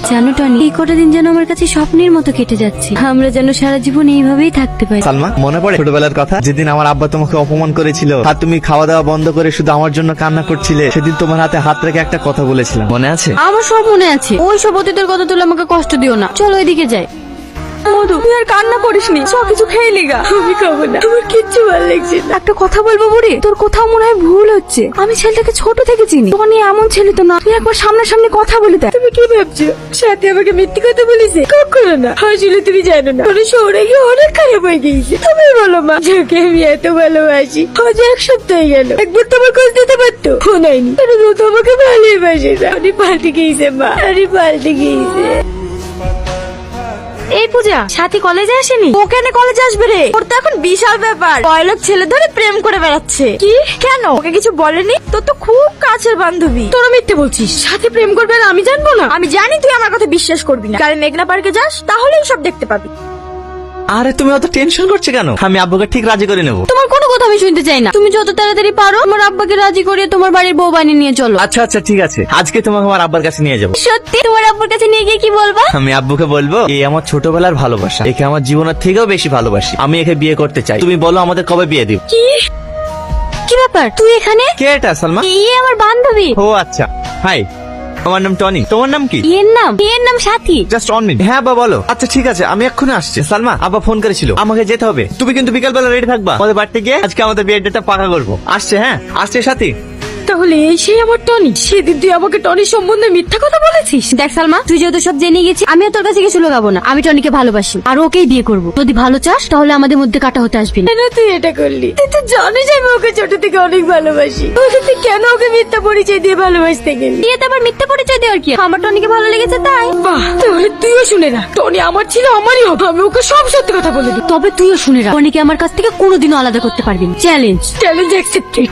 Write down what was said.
জানো টনি, এই কটা দিন যেন আমার কাছে স্বপ্নের মতো কেটে যাচ্ছে। আমরা যেন সারা জীবন এইভাবেই থাকতে পারি। সালমা, মনে পড়ে ছোটবেলার কথা, যেদিন আমার আব্বা তোমাকে অপমান করেছিল আর তুমি খাওয়া দাওয়া বন্ধ করে শুধু আমার জন্য কান্না করছিলে? সেদিন তোমার হাতে হাত রেখে একটা কথা বলেছিলাম, মনে আছে? আমার সব মনে আছে। ওই সব অতীতের কথা তুলে আমাকে কষ্ট দিও না। চলো এদিকে যাই। মধু, তুই আর কান্না করিসনি, সব কিছু খেয়ে লিগা। আমি খাবো না, আমার কিচ্ছু ভালো লাগছে না। একটা কথা বলবো বুড়ি, তোর কোথাও মনে হয় ভুল হচ্ছে। আমি ছেলেটাকে ছোট থেকে চিনি, টনি এমন ছেলে তো না। তুই একবার সামনাসামনি কথা বলে দেখ। তুমি কি ভাবছো সাথে আমাকে মিথ্যে কথা বলেছে? কখনো না। আসলে তুমি জানো না, তোর শহরে গিয়ে অনেক খারাপ হয়ে গিয়েছে। তুমি বলো মা, যাকে আমি এত ভালোবাসি, আজ এক সপ্তাহ হয়ে গেল, একবার তোমার খোঁজ দিতে পারতো, ফোন হয়নি। তো আমাকে ভালোই বাসে না। উনি পাল্টে গিয়েছে মা, উনি পাল্টে গিয়েছে। এই পূজা, সাথী কলেজে আসেনি? ও কেন কলেজে আসবে রে? ওর তো এখন বিশাল ব্যাপার, পয়লক ছেলে ধরে প্রেম করে বেড়াচ্ছে। কি? কেন? ওকে কিছু বলেনি? তোর তো খুব কাছের বান্ধবী। তোরা মিথ্যে বলছিস। সাথে প্রেম করবে আর আমি জানবো না? আমি জানি তুই আমার কথা বিশ্বাস করবি না। কারণ মেঘনা পার্কে যাস, তাহলেই সব দেখতে পাবি। আরে তুমি অত টেনশন করছো কেন? আমি আব্বুকে ঠিক রাজি করে নেবো। তোমার কোনো কথা আমি শুনতে চাই না। তুমি যত তাড়াতাড়ি পারো আমার আব্বাকে রাজি করিয়ে তোমার বাড়ির বউ বানিয়ে নিয়ে চলো। আচ্ছা আচ্ছা, ঠিক আছে, আজকে তোমাকে আমার আব্বার কাছে নিয়ে যাবো। সত্যি? তোমার আব্বুর কাছে নিয়ে গিয়ে কি বলবা? আমি আব্বুকে বলবো, এই আমার ছোটবেলার ভালোবাসা, একে আমার জীবনের থেকেও বেশি ভালোবাসি, আমি একে বিয়ে করতে চাই। তুমি বলো আমাদের কবে বিয়ে দিব? কি কি ব্যাপার? তুই এখানে? কে এটা সালমা? এই আমার বান্ধবী। ও আচ্ছা, হাই, আমার নাম টনি, তোমার নাম কি? এর নাম সাথী। Just 1 minute. হ্যাঁ আব্বা বলো। আচ্ছা ঠিক আছে, আমি এক্ষুনি আসছি। সালমা, আব্বা ফোন করেছিল, আমাকে যেতে হবে। তুমি কিন্তু বিকালবেলা রেডি থাকবা, আমাদের বাড়িতে গিয়ে আজকে আমাদের বিয়ের ডেটটা পাকা করবো। আসছে, হ্যাঁ আসছে সাথী। তাহলে এই সেই আমার টনি। সেদিন তুই আমাকে টনির সম্বন্ধে মিথ্যা কথা বলেছিস। দেখ সালমা, তুই যেহেতু সব জেনে গেছিস, আমিও তোর কাছে কিছু লুকাবো না। আমি টনিকে ভালোবাসি আর ওকেই বিয়ে করবো। যদি ভালো চাস তাহলে আমাদের মধ্যে কাটা হতে আসবি না। কেন তুই এটা করলি? তুই তো জানিস আমি ওকে ছোট থেকে অনেক ভালোবাসি। ওকে তুই কেন ওকে মিথ্যা পরিচয় দিয়ে ভালোবাসতে গেলি? বিয়েতে আবার মিথ্যা পরিচয় দেওয়ার কি? আমার টনিকে ভালো লেগেছে তাই। বাহ, তাহলে তুইও শুনে না, টনি আমার ছিল, আমারই হবে। আমি ওকে সব সত্যি কথা বলে দিই। তবে তুইও শুনে রাখ, টনিকে আমার কাছ থেকে কোনোদিনও আলাদা করতে পারবি না। চ্যালেঞ্জ। Challenge accepted.